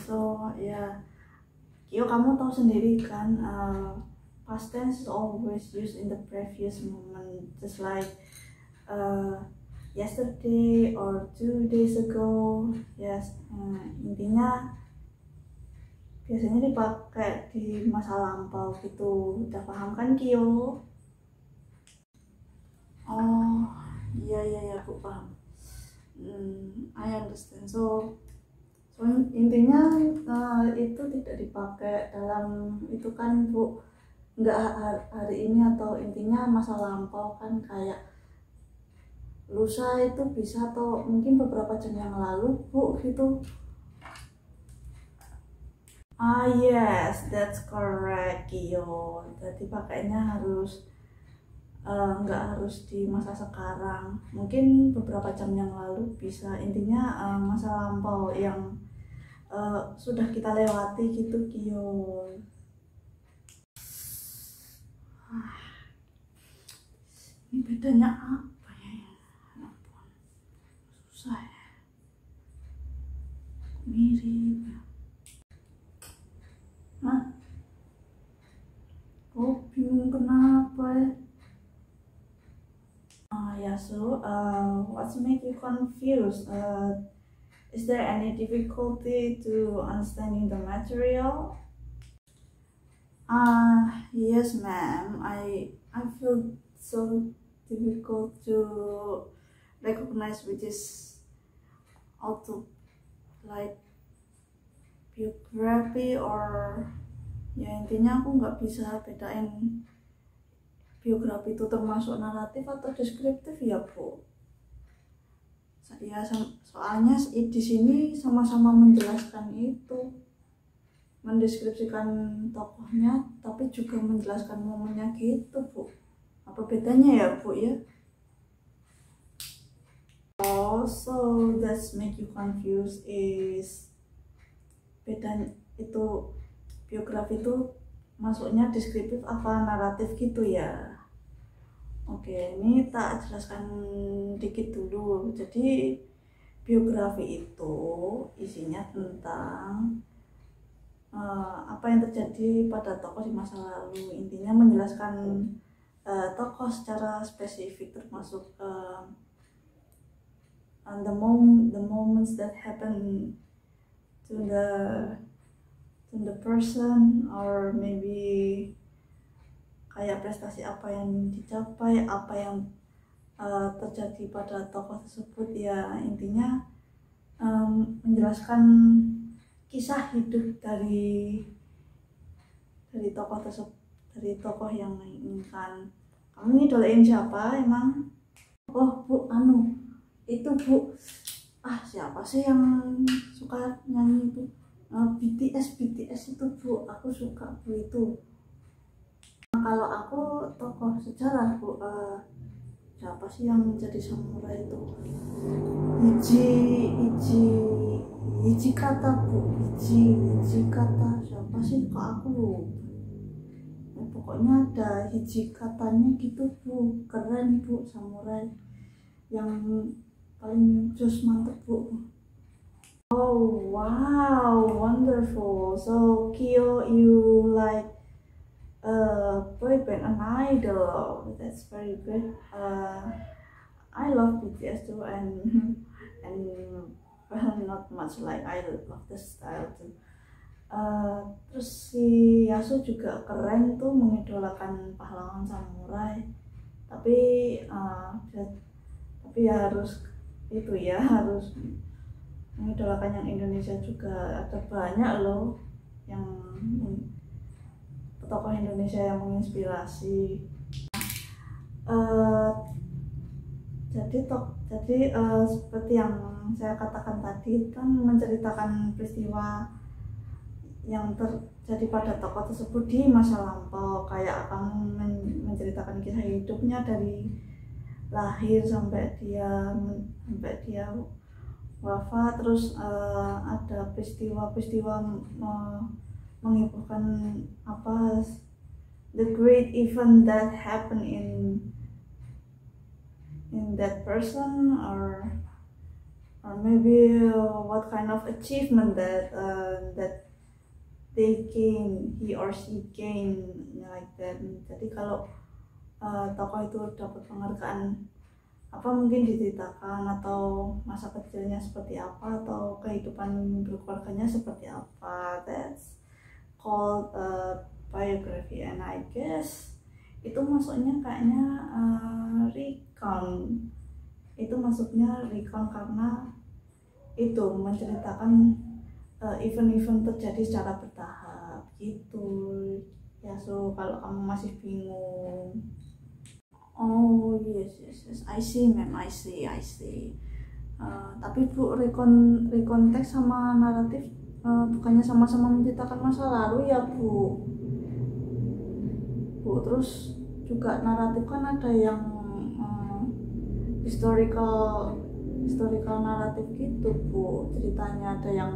so ya, Kyo, kamu tahu sendiri kan, past tense is always used in the previous moment, just like yesterday or 2 days ago. Yes, intinya biasanya dipakai di masa lampau gitu. Udah paham kan, Kyo? Oh, iya aku paham. I understand. So intinya itu tidak dipakai dalam itu kan, Bu. Nggak hari ini, atau intinya masa lampau kan, kayak lusa itu bisa, atau mungkin beberapa jam yang lalu, Bu, gitu. Yes, that's correct, Kyo. Jadi pakainya harus nggak harus di masa sekarang, mungkin beberapa jam yang lalu bisa. Intinya masa lampau yang sudah kita lewati gitu, Kyo. Ini bedanya apa ya? Ampun, susah ya. Mirip. Hah? Oh, bingung kenapa ya? Yeah, so what's make you confused? Is there any difficulty to understanding the material? Yes, ma'am. I feel so difficult to recognize which is auto, like biography, or ya intinya aku nggak bisa bedain biografi itu termasuk naratif atau deskriptif ya, Bu. Ya, soalnya di sini sama-sama menjelaskan itu, mendeskripsikan tokohnya, tapi juga menjelaskan momennya gitu, Bu. Apa bedanya ya, Bu, ya? Oh, so that's make you confused is bedanya itu, biografi itu masuknya deskriptif apa naratif gitu ya. Oke, ini tak jelaskan dikit dulu. Jadi biografi itu isinya tentang apa yang terjadi pada tokoh di masa lalu. Intinya menjelaskan tokoh secara spesifik, termasuk the moments that happen to the person, or maybe kayak prestasi apa yang dicapai, apa yang terjadi pada tokoh tersebut ya. Intinya menjelaskan kisah hidup dari tokoh tersebut, dari tokoh yang menginginkan. Kamu ngidolain siapa emang? Oh, Bu, itu, Bu, siapa sih yang suka nyanyi itu? BTS itu, Bu, aku suka, Bu, itu. Kalau aku tokoh sejarah, Bu, siapa sih yang jadi samurai itu? Hijikata, Bu. Hijikata siapa sih, kok aku lupa. Ya, pokoknya ada Hijikatanya gitu, Bu. Keren, Bu, samurai yang paling jos, mantep, Bu. Oh wow, wonderful. So Kyo, you like boy band, an idol. That's very good. I love BTS too, and well, not much like I love the style too. Terus si Yasu juga keren tuh, mengidolakan pahlawan samurai. Tapi ya harus itu ya, harus mengidolakan yang Indonesia juga. Ada banyak loh yang tokoh Indonesia yang menginspirasi. Jadi seperti yang saya katakan tadi, kan menceritakan peristiwa yang terjadi pada tokoh tersebut di masa lampau, kayak akan menceritakan kisah hidupnya dari lahir sampai dia wafat. Terus ada peristiwa menghebohkan, apa, the great event that happened in that person, or maybe what kind of achievement that they gain, he or she gain, like that. Jadi kalau tokoh itu dapat penghargaan apa, mungkin diceritakan atau masa kecilnya seperti apa atau kehidupan berkeluarganya seperti apa, that's called biography. And I guess itu masuknya kayaknya recount, itu masuknya recount karena itu menceritakan event-event terjadi secara bertahap gitu ya. So kalau kamu masih bingung, oh yes, I see ma'am, I see. Tapi Bu, rekonteks sama naratif bukannya sama-sama menceritakan masa lalu ya Bu? Terus juga naratif kan ada yang historical naratif gitu Bu, ceritanya ada yang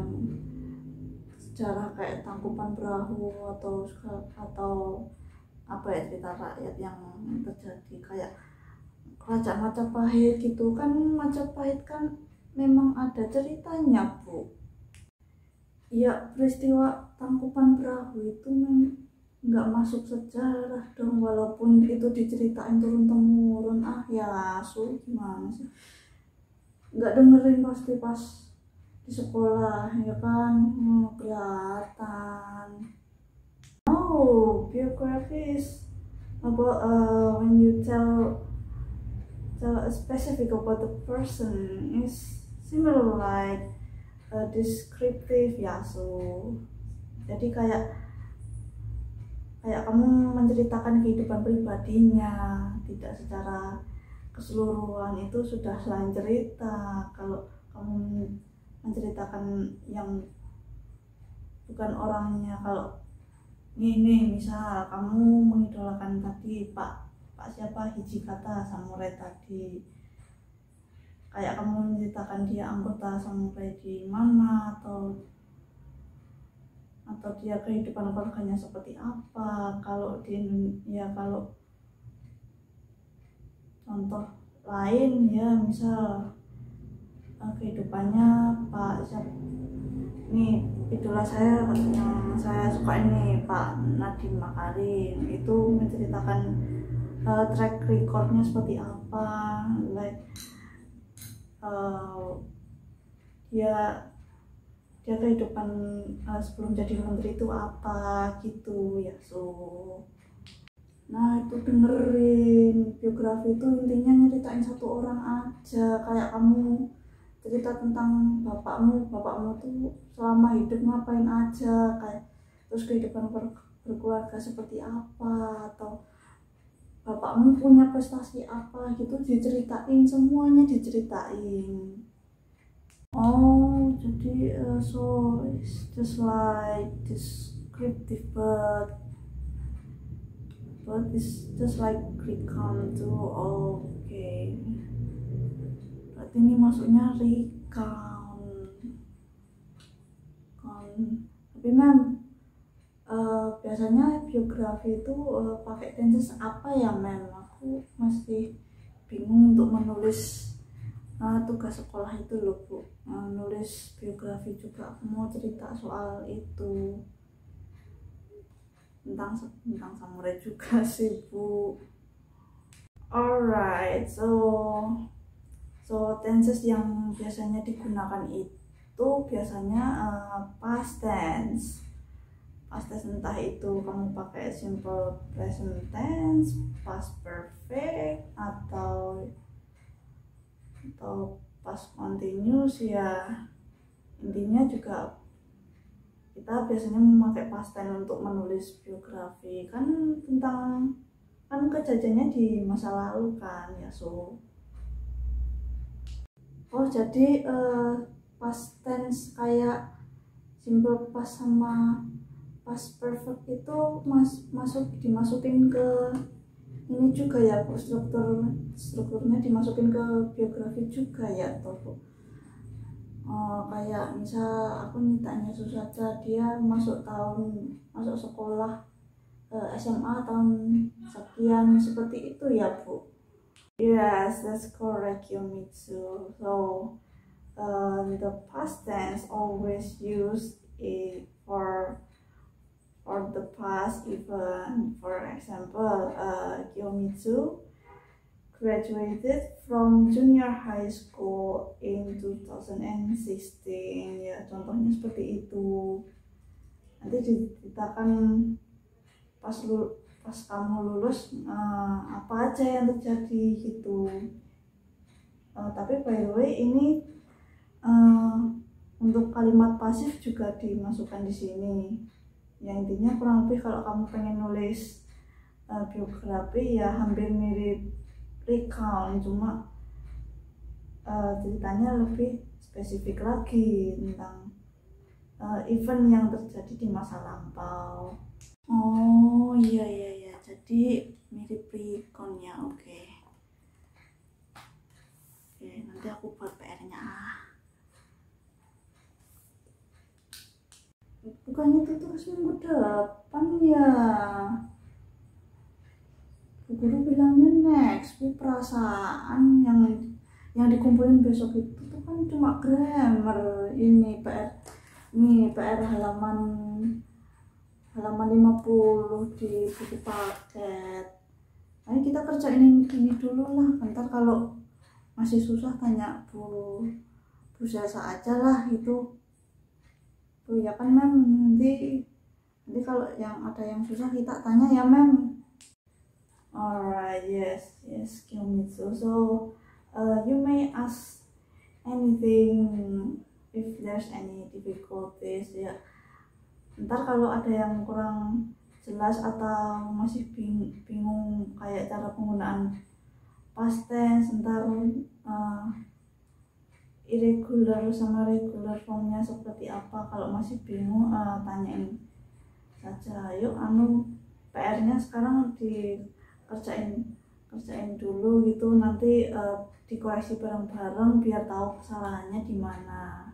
sejarah kayak Tangkuban Perahu atau apa ya, cerita rakyat yang terjadi kayak Kerajaan Majapahit gitu kan. Majapahit kan memang ada ceritanya Bu. Ya, peristiwa Tangkuban Perahu itu nggak masuk sejarah dong, walaupun itu diceritain turun-temurun. Ya gimana sih, nggak dengerin pasti pas di sekolah ya kan. Kelihatan. Biographies about when you tell a specific about the person is similar like descriptive ya. So jadi kayak kamu menceritakan kehidupan pribadinya, tidak secara keseluruhan, itu sudah selain cerita. Kalau kamu menceritakan yang bukan orangnya, kalau ini misal kamu mengidolakan tadi Pak siapa, Hijikata samurai tadi, kayak kamu menceritakan dia anggota samurai di mana, atau dia kehidupan keluarganya seperti apa. Kalau kalau contoh lain ya, misal kehidupannya Pak siapa nih, idola saya yang saya suka ini Pak Nadiem Makarim, itu menceritakan track recordnya seperti apa, like dia kehidupan sebelum jadi menteri itu apa gitu ya. So nah itu dengerin. Biografi itu intinya nyeritain satu orang aja, kayak kamu cerita tentang bapakmu tuh selama hidup ngapain aja, kayak terus kehidupan berkeluarga seperti apa, atau bapakmu punya prestasi apa gitu, diceritain, semuanya diceritain. Jadi so it's just like descriptive, but it's just like recount too. Okay, berarti ini masuknya recount. Tapi mem, biasanya biografi itu pakai tenses apa ya mem? Aku masih bingung untuk menulis tugas sekolah itu loh Bu, nulis biografi juga. Aku mau cerita soal itu, tentang samurai juga sih Bu. Alright, so tenses yang biasanya digunakan itu biasanya past tense. Entah itu kamu pakai simple present tense, past perfect, atau past continuous ya. Intinya juga kita biasanya memakai past tense untuk menulis biografi kan, kejadiannya di masa lalu kan ya. So jadi past tense kayak simple past sama past perfect itu dimasukin ke ini juga ya Bu, strukturnya dimasukin ke biografi juga ya toh. Kayak misal aku nyitanya Susaca, dia masuk sekolah SMA tahun sekian, seperti itu ya Bu. Yes, that's correct, Yomitsu. So the past tense always used for past event. For example, Kiyomitsu graduated from junior high school in 2016. Ya, contohnya seperti itu. Nanti diceritakan pas kamu lulus apa aja yang terjadi gitu. Tapi by the way ini untuk kalimat pasif juga dimasukkan di sini. Ya intinya kurang lebih kalau kamu pengen nulis biografi ya hampir mirip recount, cuma ceritanya lebih spesifik lagi tentang event yang terjadi di masa lampau. Oh iya, jadi mirip recount ya. Oke, nanti aku buat PR-nya. Bukannya itu terus minggu depan ya? Bu guru bilangnya next week. Perasaan yang dikumpulin besok itu tuh kan cuma grammar. Ini PR halaman 50 di buku paket. Ayo kita kerjain ini dulu lah. Ntar kalau masih susah tanya Bu Selsa aja lah itu. Tuh ya kan Mem, nanti kalau ada yang susah kita tanya ya Mem. Alright, yes, Kiyomitsu. So you may ask anything if there's any difficulties ya. Ntar kalau ada yang kurang jelas atau masih bingung kayak cara penggunaan past tense, ntar irregular sama regular formnya seperti apa, kalau masih bingung tanyain saja. Yuk PR-nya sekarang dikerjain dulu gitu, nanti dikoreksi bareng-bareng biar tahu kesalahannya di mana.